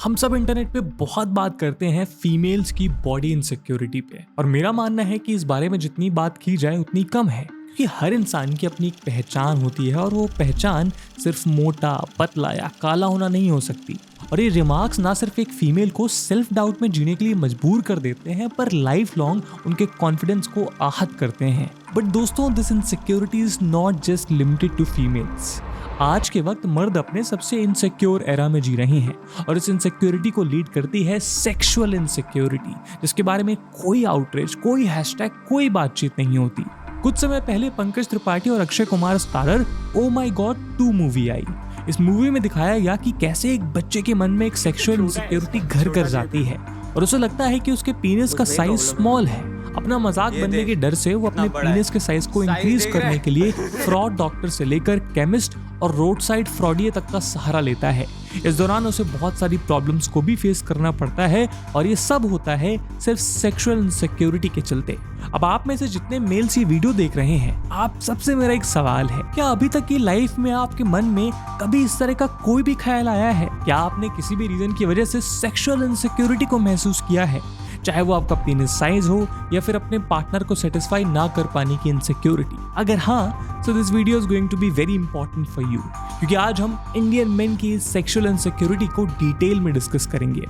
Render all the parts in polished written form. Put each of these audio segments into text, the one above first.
हम सब इंटरनेट पे बहुत बात करते हैं फीमेल्स की बॉडी इनसिक्योरिटी पे, और मेरा मानना है कि इस बारे में जितनी बात की जाए उतनी कम है, क्योंकि हर इंसान की अपनी एक पहचान होती है और वो पहचान सिर्फ मोटा, पतला या काला होना नहीं हो सकती। और ये रिमार्क्स ना सिर्फ एक फीमेल को सेल्फ डाउट में जीने के लिए मजबूर कर देते हैं, पर लाइफ लॉन्ग उनके कॉन्फिडेंस को आहत करते हैं। बट दोस्तों, this insecurity is not just limited to females. आज के वक्त मर्द अपने सबसे इनसिक्योर एरा में जी रहे हैं, और इस इनसिक्योरिटी को लीड करती है सेक्सुअल इनसिक्योरिटी, जिसके बारे में कोई आउटरीच, कोई हैशटैग, कोई बातचीत नहीं होती। कुछ समय पहले पंकज त्रिपाठी और अक्षय कुमार स्टारर ओ माई गॉड 2 मूवी आई। इस मूवी में दिखाया गया कि कैसे एक बच्चे के मन में एक सेक्सुअल इनसिक्योरिटी घर कर जाती है और उसे लगता है कि उसके पीनिस का साइज स्मॉल है। अपना मजाक बनने के डर से वो अपने पीनिस के साइज को इंक्रीज करने के लिए फ्रॉड डॉक्टर से लेकर केमिस्ट और रोड साइड फ्रॉडिये तक का सहारा लेता है। इस दौरान उसे बहुत सारी प्रॉब्लम्स को भी फेस करना पड़ता है, और ये सब होता है सिर्फ सेक्सुअल इनसिक्योरिटी के चलते। अब आप में से जितने मेल्स ये वीडियो देख रहे हैं, आप सबसे मेरा एक सवाल है, क्या अभी तक की लाइफ में आपके मन में कभी इस तरह का कोई भी ख्याल आया है? क्या आपने किसी भी रीजन की वजह से सेक्सुअल इनसिक्योरिटी को महसूस किया है, चाहे वो आपका पीनिस साइज हो या फिर अपने पार्टनर को सेटिस्फाई ना कर पाने की इनसिक्योरिटी? अगर हाँ, so this video is going to be very important for you, क्योंकि आज हम इंडियन मेन की सेक्सुअल इनसिक्योरिटी को डिटेल में डिस्कस करेंगे।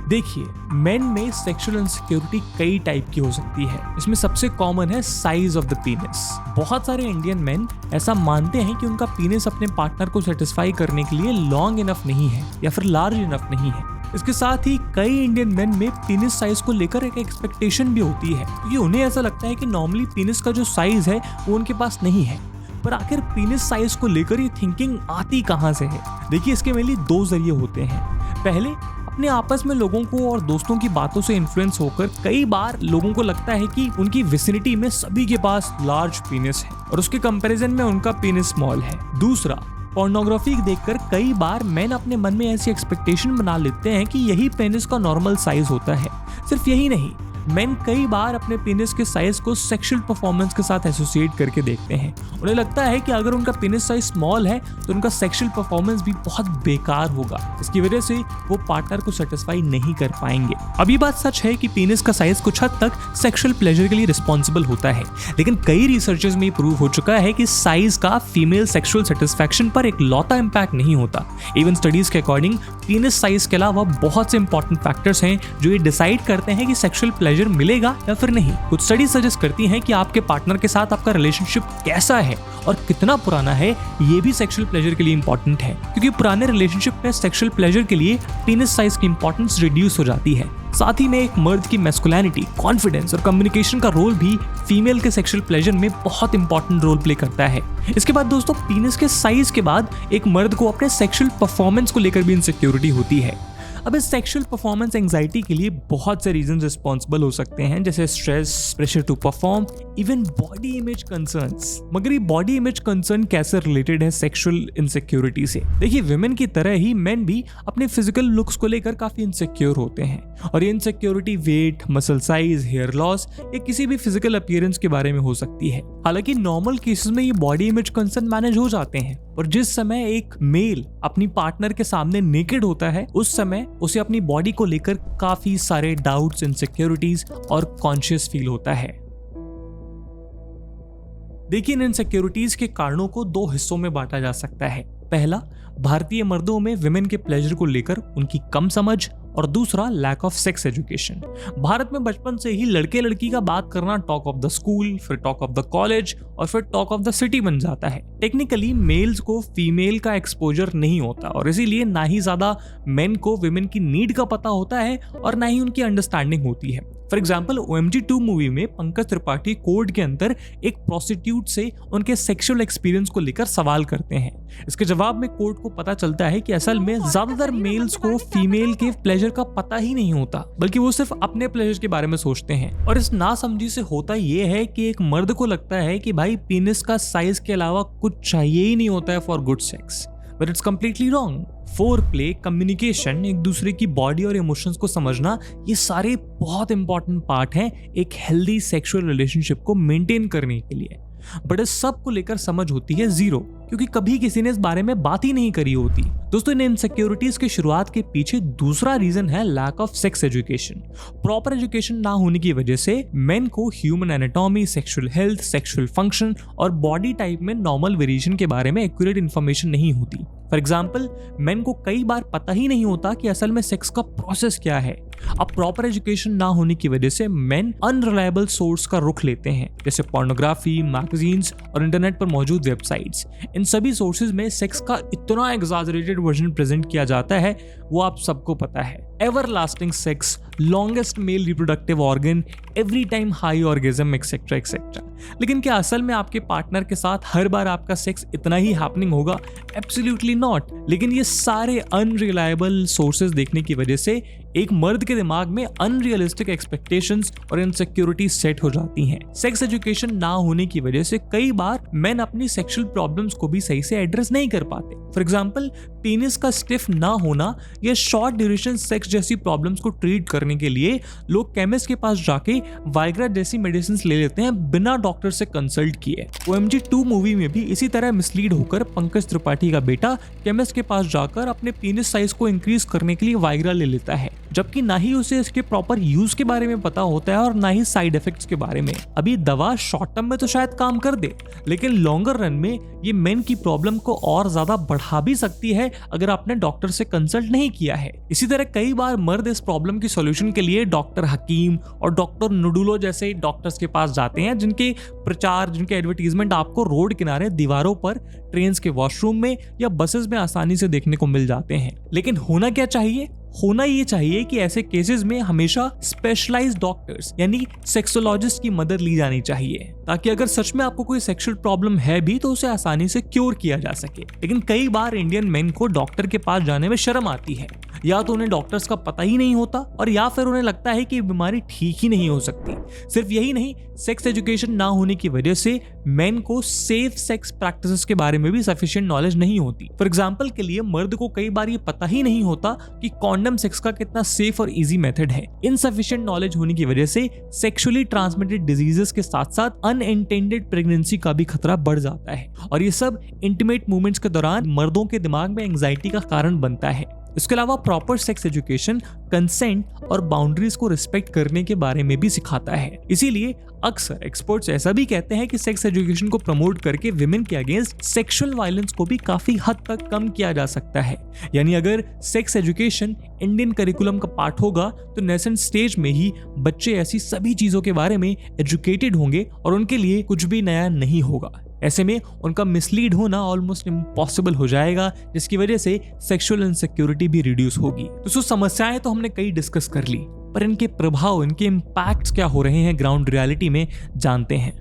देखिए, मेन में सेक्सुअल इनसिक्योरिटी कई टाइप की हो सकती है। इसमें सबसे कॉमन है साइज ऑफ द पीनिस। बहुत सारे इंडियन मेन ऐसा मानते हैं कि उनका पीनिस अपने पार्टनर को सेटिस्फाई करने के लिए लॉन्ग इनफ नहीं है या फिर लार्ज इनफ नहीं है। इसके साथ ही कई इंडियन मेन में पीनिस साइज को लेकर एक एक्सपेक्टेशन भी होती है, क्योंकि उन्हें ऐसा लगता है कि नॉर्मली पीनिस का जो साइज है वो उनके पास नहीं है। पर आखिर पीनिस साइज को लेकर ये थिंकिंग आती कहां से है? देखिए, इसके मेनली 2 जरिए होते हैं। पहले, अपने आपस में लोगों को और दोस्तों की बातों से इन्फ्लुएंस होकर कई बार लोगों को लगता है कि उनकी विसिनिटी में सभी के पास लार्ज पीनिस है और उसके कंपैरिजन में उनका पीनिस स्मॉल है। दूसरा, पोर्नोग्राफी देखकर कई बार मैन अपने मन में ऐसी एक्सपेक्टेशन बना लेते हैं कि यही पेनिस का नॉर्मल साइज होता है। सिर्फ यही नहीं, मेन कई बार अपने पेनिस के साइज को सेक्सुअल परफॉर्मेंस के साथ एसोसिएट करके देखते हैं। उन्हें लगता है कि अगर उनका पेनिस साइज स्मॉल है तो उनका सेक्सुअल परफॉर्मेंस भी बहुत बेकार होगा, इसकी वजह से वो पार्टनर को सेटिस्फाई नहीं कर पाएंगे। अब ये बात सच है कि पेनिस का साइज कुछ हद तक सेक्सुअल प्लेजर के लिए रिस्पॉन्सिबल होता है, लेकिन कई रिसर्चेस में प्रूव हो चुका है कि साइज का फीमेल सेक्सुअल सेटिस्फैक्शन पर एक लौता इम्पैक्ट नहीं होता। इवन स्टडीज के अकॉर्डिंग पेनिस साइज के अलावा बहुत से इंपॉर्टेंट फैक्टर्स हैं जो ये डिसाइड करते हैं कि सेक्सुअल प्लेजर मिलेगा या फिर नहीं। कुछ स्टडीज सजेस्ट करती हैं कि आपके पार्टनर के साथ आपका रिलेशनशिप कैसा है और कितना पुराना है, ये भी सेक्सुअल प्लेजर के लिए इंपॉर्टेंट है, क्योंकि पुराने रिलेशनशिप में सेक्सुअल प्लेजर के लिए पेनिस साइज की इंपॉर्टेंस रिड्यूस हो जाती है। साथ ही में एक मर्द की मैस्कुलिनिटी, कॉन्फिडेंस और कम्युनिकेशन का रोल भी फीमेल के सेक्सुअल प्लेजर में बहुत इंपॉर्टेंट रोल प्ले करता है। इसके बाद दोस्तों, पीनिस के साइज के बाद एक मर्द को अपने सेक्सुअल परफॉर्मेंस को लेकर भी इनसिक्योरिटी होती है। अब इस सेक्सुअल परफॉर्मेंस एंजाइटी के लिए बहुत से रीजंस रिस्पॉन्सिबल हो सकते हैं, जैसे stress, pressure to perform, even body image concerns. मगर ये बॉडी इमेज कंसर्न कैसे रिलेटेड है सेक्सुअल इनसिक्योरिटी से? देखिए, विमेन की तरह ही मेन भी अपने फिजिकल लुक्स को लेकर काफी इनसिक्योर होते हैं, और ये insecurity weight, muscle size, hair loss या किसी भी फिजिकल अपीयरेंस के बारे में हो सकती है। हालांकि नॉर्मल केसेस में ये बॉडी इमेज कंसर्न मैनेज हो जाते हैं, और जिस समय एक मेल अपनी पार्टनर के सामने नेकेड होता है, उस समय उसे अपनी बॉडी को लेकर काफी सारे डाउट्स, इनसिक्योरिटीज और कॉन्शियस फील होता है। देखिए, इन इनसिक्योरिटीज के कारणों को 2 हिस्सों में बांटा जा सकता है। पहला, भारतीय मर्दों में विमेन के प्लेजर को लेकर उनकी कम समझ, और दूसरा, lack of sex education. Bharat में बचपन से ही लड़के लड़की का बात करना टॉक ऑफ द स्कूल, फिर टॉक ऑफ द कॉलेज और फिर टॉक ऑफ द सिटी बन जाता है। टेक्निकली मेल्स को फीमेल का एक्सपोजर नहीं होता, और इसीलिए ना ही ज्यादा मेन को विमेन की नीड का पता होता है और ना ही उनकी अंडरस्टैंडिंग होती है। फॉर एग्जाम्पल, OMG 2 मूवी में पंकज त्रिपाठी कोर्ट के अंदर एक प्रोस्टिट्यूट से उनके सेक्सुअल एक्सपीरियंस को लेकर सवाल करते हैं। इसके जवाब में कोर्ट को पता चलता है कि असल में ज्यादातर मेल्स को फीमेल के प्लेजर का पता ही नहीं होता, बल्कि वो सिर्फ अपने प्लेजर के बारे में सोचते हैं। और इस नासमझी से होता ये है कि एक मर्द को लगता है कि भाई पीनिस का साइज के अलावा कुछ चाहिए ही नहीं होता है for good sex, but it's completely wrong. Foreplay, communication, एक दूसरे की बॉडी और इमोशंस को समझना, ये सारे बहुत इंपॉर्टेंट पार्ट हैं एक हेल्दी सेक्सुअल रिलेशनशिप को मेंटेन करने के लिए। बट इस सब को लेकर समझ होती है जीरो, क्योंकि कभी किसी ने इस बारे में बात ही नहीं करी होती। दोस्तों, इन इनसिक्योरिटीज की शुरुआत के पीछे दूसरा रीजन है lack of sex education. Proper education ना होने की वजह से मेन को human anatomy, sexual health, sexual function और बॉडी टाइप में नॉर्मल वेरिएशन के बारे में एक्यूरेट इन्फॉर्मेशन नहीं होती। फॉर एग्जाम्पल, मेन को कई बार पता ही नहीं होता कि असल में सेक्स का प्रोसेस क्या है। अब प्रॉपर एजुकेशन ना होने की वजह से मेन अनरिलायबल सोर्स का रुख लेते हैं, जैसे पोर्नोग्राफी, मैगजीन्स और इंटरनेट पर मौजूद वेबसाइट्स। इन सभी सोर्सेज में सेक्स का इतना एग्जैजरेटेड वर्जन प्रेजेंट किया जाता है, वो आप सबको पता है। Everlasting sex, longest male reproductive organ, every time high orgasm, etcetera etcetera. लेकिन क्या असल में आपके पार्टनर के साथ हर बार आपका सेक्स इतना ही हैपनिंग होगा? Absolutely not. लेकिन ये सारे अनरिलायबल सोर्सेज देखने की वजह से एक मर्द के दिमाग में अनरियलिस्टिक एक्सपेक्टेशंस और इनसिक्योरिटी सेट हो जाती हैं। सेक्स एजुकेशन ना होने की वजह से कई बार मेन अपनी सेक्सुअल प्रॉब्लम्स को भी सही से एड्रेस नहीं कर पाते। फॉर एग्जाम्पल, पेनिस का स्टिफ ना होना या शॉर्ट ड्यूरेशन सेक्स जैसी प्रॉब्लम्स को ट्रीट करने के लिए लोग केमिस्ट के पास जाके वाइग्रा जैसी मेडिसिन ले लेते हैं बिना डॉक्टर से कंसल्ट किए। OMG 2 मूवी में भी इसी तरह मिसलीड होकर पंकज त्रिपाठी का बेटा केमिस्ट के पास जाकर अपने पेनिस साइज को इंक्रीज करने के लिए वाइग्रा ले लेता है, जबकि ना ही उसे इसके प्रॉपर यूज के बारे में पता होता है और ना ही साइड इफेक्ट्स के बारे में। अभी दवा शॉर्ट टर्म में तो शायद काम कर दे, लेकिन लॉन्गर रन में ये मेन की प्रॉब्लम को और ज्यादा बढ़ा भी सकती है अगर आपने डॉक्टर से कंसल्ट नहीं किया है। इसी तरह कई बार मर्द इस प्रॉब्लम की सॉल्यूशन के लिए डॉक्टर हकीम और डॉक्टर नुडुलो जैसे डॉक्टर्स के पास जाते हैं, जिनके प्रचार, जिनके एडवर्टीजमेंट आपको रोड किनारे, दीवारों पर, ट्रेन के वॉशरूम में या बसेस में आसानी से देखने को मिल जाते हैं। लेकिन होना क्या चाहिए? होना ये चाहिए कि ऐसे केसेस में हमेशा स्पेशलाइज्ड डॉक्टर्स यानी सेक्सोलॉजिस्ट की मदद ली जानी चाहिए, ताकि अगर सच में आपको कोई सेक्सुअल प्रॉब्लम है भी तो उसे आसानी से क्योर किया जा सके। लेकिन कई बार इंडियन मेन को डॉक्टर के पास जाने में शर्म आती है, या तो उन्हें डॉक्टर्स का पता ही नहीं होता और या फिर उन्हें लगता है कि बीमारी ठीक ही नहीं हो सकती। सिर्फ यही नहीं, सेक्स एजुकेशन ना होने की वजह से मेन को सेफ सेक्स प्रैक्टिसेस के बारे में भी सफिशिएंट नॉलेज नहीं होती। फॉर एग्जांपल के लिए, मर्द को कई बार ये पता ही नहीं होता कि कॉन्डम सेक्स का कितना सेफ और इजी मेथड है। इनसफिशिएंट नॉलेज होने की वजह से सेक्सुअली ट्रांसमिटेड डिजीजेस के साथ साथ अनइंटेंडेड प्रेगनेंसी का भी खतरा बढ़ जाता है, और ये सब इंटीमेट मूवमेंट्स के दौरान मर्दों के दिमाग में एंजाइटी का कारण बनता है। इसके अलावा प्रॉपर सेक्स एजुकेशन कंसेंट और बाउंड्रीज को रिस्पेक्ट करने के बारे में भी सिखाता है। इसीलिए अक्सर एक्सपर्ट्स ऐसा भी कहते हैं कि सेक्स एजुकेशन को प्रमोट करके विमेन के अगेंस्ट सेक्सुअल वायलेंस को भी काफी हद तक कम किया जा सकता है। यानी अगर सेक्स एजुकेशन इंडियन करिकुलम का पार्ट होगा तो नेसेंट स्टेज में ही बच्चे ऐसी सभी चीजों के बारे में एजुकेटेड होंगे और उनके लिए कुछ भी नया नहीं होगा। ऐसे में उनका मिसलीड होना ऑलमोस्ट इम्पॉसिबल हो जाएगा, जिसकी वजह से सेक्सुअल इनसिक्योरिटी भी रिड्यूस होगी। तो समस्याएं तो हमने कई डिस्कस कर ली, पर इनके प्रभाव, इनके इम्पैक्ट्स क्या हो रहे हैं ग्राउंड रियलिटी में, जानते हैं।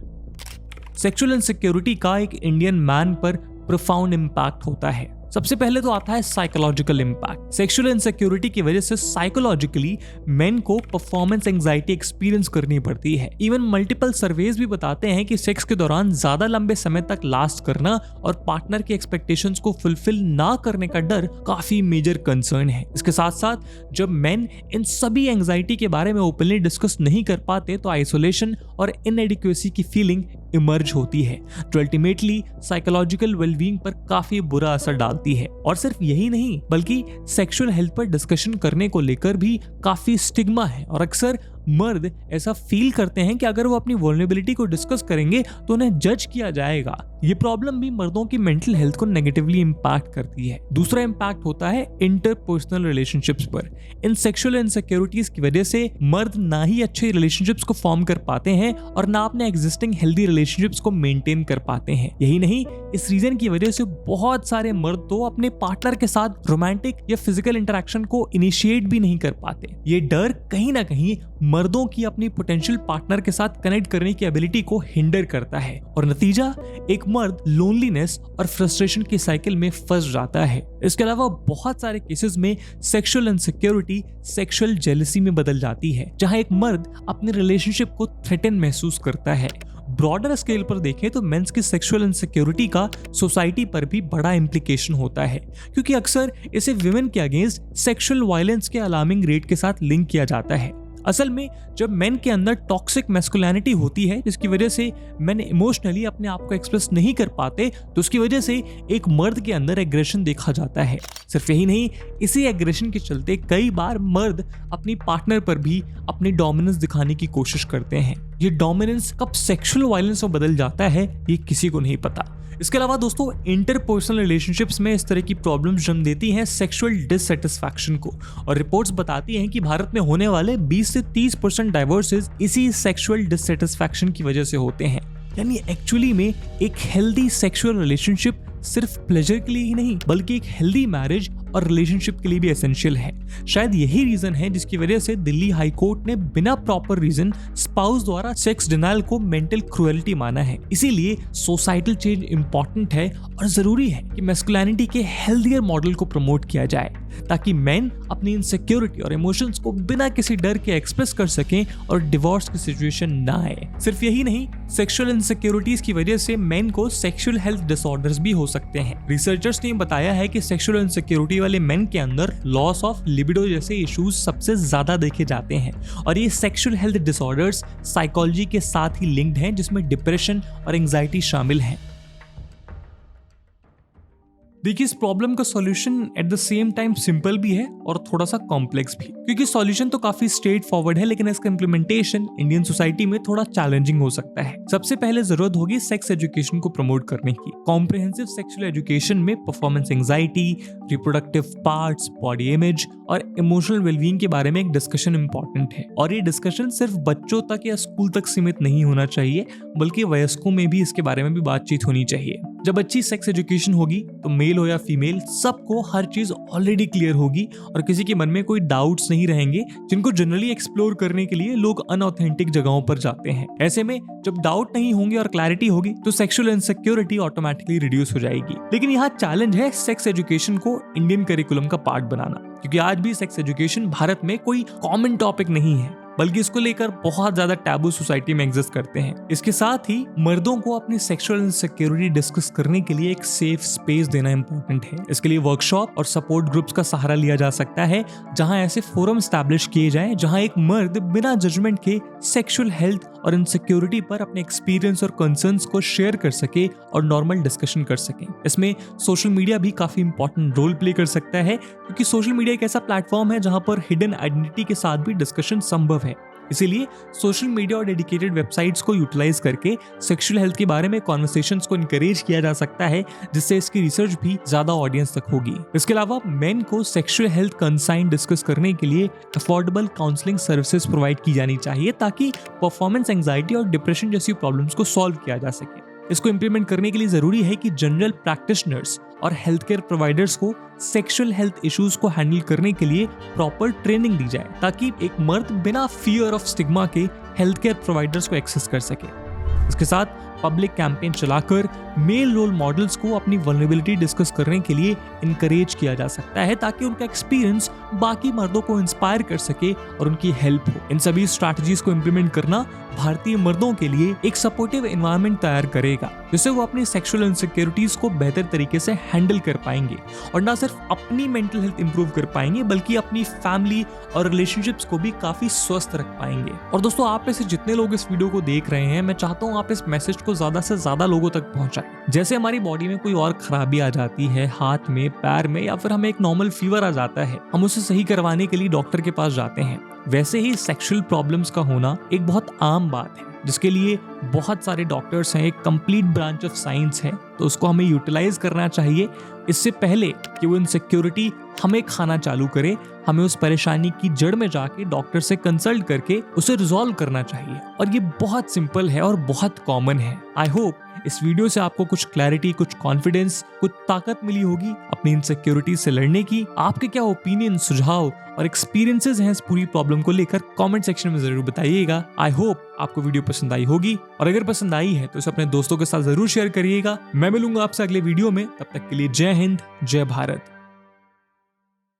सेक्सुअल इनसिक्योरिटी का एक इंडियन मैन पर प्रोफाउंड इम्पैक्ट होता है। सबसे पहले तो आता है साइकोलॉजिकल इंपैक्ट। सेक्सुअल इनसिक्योरिटी की वजह से साइकोलॉजिकली मेन को परफॉर्मेंस एंजाइटी एक्सपीरियंस करनी पड़ती है। इवन मल्टीपल सर्वेज भी बताते हैं कि सेक्स के दौरान ज्यादा लंबे समय तक लास्ट करना और पार्टनर की एक्सपेक्टेशंस को फुलफिल ना करने का डर काफी मेजर कंसर्न है। इसके साथ साथ जब मेन इन सभी एंजाइटी के बारे में ओपनली डिस्कस नहीं कर पाते तो आइसोलेशन और इनएडिक्वेसी की फीलिंग इमर्ज होती है, जो अल्टीमेटली साइकोलॉजिकल वेलबीइंग पर काफी बुरा असर डालती है। और सिर्फ यही नहीं, बल्कि सेक्सुअल हेल्थ पर डिस्कशन करने को लेकर भी काफी स्टिग्मा है, और अक्सर मर्द ऐसा फील करते हैं कि अगर वो अपनी वल्नरेबिलिटी को डिस्कस करेंगे तो उन्हें जज किया जाएगा। ये प्रॉब्लम भी मर्दों की मेंटल हेल्थ को नेगेटिवली इंपैक्ट करती है। दूसरा इंपैक्ट होता है इंटरपर्सनल रिलेशनशिप्स पर। इन सेक्सुअल इनसिक्योरिटीज की वजह से मर्द ना ही अच्छे रिलेशनशिप्स को फॉर्म कर पाते हैं और ना अपने एग्जिस्टिंग हेल्दी रिलेशनशिप्स को मेंटेन कर पाते हैं। यही नहीं, इस रीजन की वजह से बहुत सारे मर्द तो अपने पार्टनर के साथ रोमांटिक या फिजिकल इंटरेक्शन को इनिशिएट भी नहीं कर पाते। ये डर कहीं ना कहीं मर्दों की अपनी पोटेंशियल पार्टनर के साथ कनेक्ट करने की एबिलिटी को हिंडर करता है, और नतीजा एक मर्द लोनलीनेस और फ्रस्ट्रेशन की साइकिल में फंस जाता है। इसके अलावा बहुत सारे केसेस में सेक्सुअल इनसिक्योरिटी सेक्सुअल जेलसी में बदल जाती है, जहां एक मर्द अपने रिलेशनशिप को थ्रेटन महसूस करता है। ब्रॉडर स्केल पर देखें तो मेंस की सेक्सुअल इनसिक्योरिटी का सोसाइटी पर भी बड़ा इंप्लीकेशन होता है, क्योंकि अक्सर इसे विमेन के अगेंस्ट सेक्सुअल वायलेंस के अलार्मिंग रेट के साथ लिंक किया जाता है। असल में जब मेन के अंदर टॉक्सिक मैस्कुलिनिटी होती है, जिसकी वजह से मेन इमोशनली अपने आप को एक्सप्रेस नहीं कर पाते, तो उसकी वजह से एक मर्द के अंदर एग्रेशन देखा जाता है। सिर्फ यही नहीं, इसी एग्रेशन के चलते कई बार मर्द अपनी पार्टनर पर भी अपनी डोमिनेंस दिखाने की कोशिश करते हैं। ये डोमिनेंस कब सेक्सुअल वायलेंस में बदल जाता है, ये किसी को नहीं पता। इसके अलावा दोस्तों, इंटरपर्सनल रिलेशनशिप्स में इस तरह की प्रॉब्लम्स जन्म देती हैं सेक्सुअल डिससैटिस्फैक्शन को, और रिपोर्ट्स बताती हैं कि भारत में होने वाले 20 से 30% डाइवोर्सेस इसी सेक्सुअल डिससैटिस्फैक्शन की वजह से होते हैं। यानी एक्चुअली में एक हेल्दी सेक्सुअल रिलेशनशिप सिर्फ प्लेजर के लिए ही नहीं, बल्कि एक हेल्दी मैरिज और रिलेशनशिप के लिए भी एसेंशियल है। शायद यही रीजन है जिसकी वजह से दिल्ली हाई कोर्ट ने बिना प्रॉपर रीजन स्पाउस द्वारा सेक्स डिनायल को मेंटल क्रुएल्टी माना है। इसीलिए सोसाइटल चेंज इंपॉर्टेंट है और जरूरी है कि मैस्कुलिनिटी के हेल्दियर मॉडल को प्रमोट किया जाए, ताकि मेन अपनी इनसिक्योरिटी और इमोशंस को बिना किसी डर के एक्सप्रेस कर सकें और डिवोर्स की सिचुएशन ना आए। सिर्फ यही नहीं, सेक्सुअल इनसिक्योरिटीज की वजह से मेन को सेक्सुअल हेल्थ डिसऑर्डर्स भी हो सकते हैं। रिसर्चर्स ने बताया है कि सेक्सुअल इनसिक्योरिटी वाले मेन के अंदर लॉस ऑफ लिबिडो जैसे इश्यूज सबसे ज्यादा देखे जाते हैं, और ये सेक्सुअल हेल्थ डिसऑर्डर्स साइकोलॉजी के साथ ही लिंक्ड हैं, जिसमें डिप्रेशन और एंजाइटी शामिल हैं। देखिए, इस प्रॉब्लम का solution at the same time simple भी है और थोड़ा सा कॉम्प्लेक्स भी, क्योंकि सॉल्यूशन तो काफी स्ट्रेट फॉरवर्ड है, लेकिन इसका इम्प्लीमेंटेशन इंडियन सोसाइटी में थोड़ा चैलेंजिंग हो सकता है। सबसे पहले जरूरत होगी सेक्स एजुकेशन को प्रमोट करने की। कॉम्प्रिहेंसिव सेक्सुअल एजुकेशन में performance anxiety, reproductive parts, body image और इमोशनल वेलबींग के बारे में एक डिस्कशन इंपॉर्टेंट है, और ये डिस्कशन सिर्फ बच्चों तक या स्कूल तक सीमित नहीं होना चाहिए, बल्कि वयस्कों में भी इसके बारे में भी बातचीत होनी चाहिए। जब अच्छी सेक्स एजुकेशन होगी तो मेल हो या फीमेल, सबको हर चीज ऑलरेडी क्लियर होगी और किसी के मन में कोई डाउट्स नहीं रहेंगे, जिनको जनरली एक्सप्लोर करने के लिए लोग अनऑथेंटिक जगहों पर जाते हैं। ऐसे में जब डाउट नहीं होंगे और क्लैरिटी होगी तो सेक्सुअल इनसिक्योरिटी ऑटोमेटिकली रिड्यूस हो जाएगी। लेकिन यहाँ चैलेंज है सेक्स एजुकेशन को इंडियन करिकुलम का पार्ट बनाना, क्योंकि आज भी सेक्स एजुकेशन भारत में कोई कॉमन टॉपिक नहीं है, बल्कि इसको लेकर बहुत ज्यादा टैबू सोसाइटी में एग्जिस्ट करते हैं। इसके साथ ही मर्दों को अपनी सेक्सुअल इनसिक्योरिटी डिस्कस करने के लिए एक सेफ स्पेस देना इंपॉर्टेंट है। इसके लिए वर्कशॉप और सपोर्ट ग्रुप्स का सहारा लिया जा सकता है, जहां ऐसे फोरम एस्टैब्लिश किए जाएं, जहां एक मर्द बिना जजमेंट के सेक्सुअल हेल्थ और इनसिक्योरिटी पर अपने एक्सपीरियंस और कंसर्न्स को शेयर कर सके और नॉर्मल डिस्कशन कर सके। इसमें सोशल मीडिया भी काफी इंपॉर्टेंट रोल प्ले कर सकता है, क्योंकि सोशल मीडिया एक ऐसा प्लेटफॉर्म है जहां पर हिडन आइडेंटिटी के साथ भी डिस्कशन संभव है। इसीलिए सोशल मीडिया और डेडिकेटेड वेबसाइट्स को यूटिलाइज करके सेक्सुअल हेल्थ के बारे में कॉन्वर्सेशंस को इनकरेज किया जा सकता है, जिससे इसकी रिसर्च भी ज्यादा ऑडियंस तक होगी। इसके अलावा मेन को सेक्सुअल हेल्थ कंसाइन डिस्कस करने के लिए अफोर्डेबल काउंसलिंग सर्विसेज प्रोवाइड की जानी चाहिए, ताकि परफॉर्मेंस एंजाइटी और डिप्रेशन जैसी प्रॉब्लम्स को सॉल्व किया जा सके। इसको इंप्लीमेंट करने के लिए जरूरी है कि जनरल प्रैक्टिशनर्स और हेल्थ केयर प्रोवाइडर्स को सेक्सुअल हेल्थ इश्यूज को हैंडल करने के लिए प्रॉपर ट्रेनिंग दी जाए, ताकि एक मर्द बिना फियर ऑफ स्टिग्मा के हेल्थ केयर प्रोवाइडर्स को एक्सेस कर सके। इसके साथ पब्लिक कैंपेन चलाकर मेल रोल मॉडल्स को अपनी वल्नरेबिलिटी डिस्कस करने के लिए इनकरेज किया जा सकता है, ताकि उनका एक्सपीरियंस बाकी मर्दों को इंस्पायर कर सके और उनकी हेल्प हो। इन सभी स्ट्रैटेजीज को इंप्लीमेंट करना भारतीय मर्दों के लिए एक सपोर्टिव एनवायरनमेंट तैयार करेगा, जिससे वो अपनी सेक्सुअल इनसिक्योरिटीज को बेहतर तरीके से हैंडल कर पाएंगे और ना सिर्फ अपनी मेंटल हेल्थ इंप्रूव कर पाएंगे, बल्कि अपनी फैमिली और रिलेशनशिप्स को भी काफी स्वस्थ रख पाएंगे। और दोस्तों, आप में से जितने लोग इस वीडियो को देख रहे हैं, मैं चाहता हूँ आप इस मैसेज को ज्यादा से ज्यादा लोगों तक पहुंचाएं। जैसे हमारी बॉडी में कोई और खराबी आ जाती है, हाथ में, पैर में, या फिर हमें एक नॉर्मल फीवर आ जाता है, हम उसे सही करवाने के लिए डॉक्टर के पास जाते हैं, वैसे ही सेक्सुअल प्रॉब्लम्स का होना एक बहुत आम बात है, जिसके लिए बहुत सारे डॉक्टर्स हैं, एक कंप्लीट ब्रांच ऑफ साइंस है, तो उसको हमें यूटिलाइज करना चाहिए। इससे पहले कि वो इनसिक्योरिटी हमें खाना चालू करे, हमें उस परेशानी की जड़ में जाके डॉक्टर से कंसल्ट करके उसे रिजॉल्व करना चाहिए। और ये बहुत सिंपल है और बहुत कॉमन है। आई होप इस वीडियो से आपको कुछ क्लैरिटी, कुछ कॉन्फिडेंस, कुछ ताकत मिली होगी अपनी इनसिक्योरिटी से लड़ने की। आपके क्या ओपिनियन, सुझाव और एक्सपीरियंसेस हैं इस पूरी प्रॉब्लम को लेकर, कमेंट सेक्शन में जरूर बताइएगा। आई होप आपको वीडियो पसंद आई होगी, और अगर पसंद आई है तो इसे अपने दोस्तों के साथ जरूर शेयर करिएगा। मैं मिलूंगा आपसे अगले वीडियो में, तब तक के लिए जय हिंद, जय भारत।